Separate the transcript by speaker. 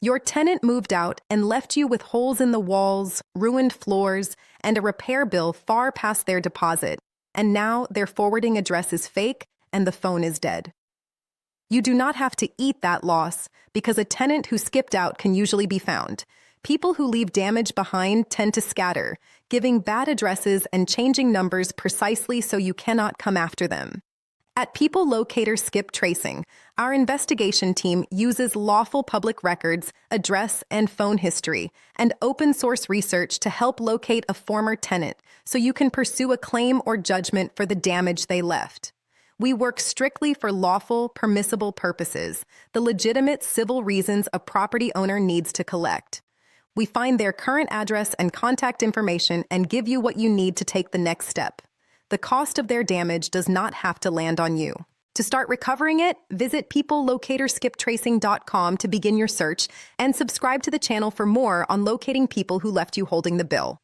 Speaker 1: Your tenant moved out and left you with holes in the walls, ruined floors, and a repair bill far past their deposit, and now their forwarding address is fake and the phone is dead. You do not have to eat that loss because a tenant who skipped out can usually be found. People who leave damage behind tend to scatter, giving bad addresses and changing numbers precisely so you cannot come after them. At People Locator Skip Tracing, our investigation team uses lawful public records, address and phone history, and open-source research to help locate a former tenant so you can pursue a claim or judgment for the damage they left. We work strictly for lawful, permissible purposes, the legitimate civil reasons a property owner needs to collect. We find their current address and contact information and give you what you need to take the next step. The cost of their damage does not have to land on you. To start recovering it, visit peoplelocatorskiptracing.com to begin your search and subscribe to the channel for more on locating people who left you holding the bill.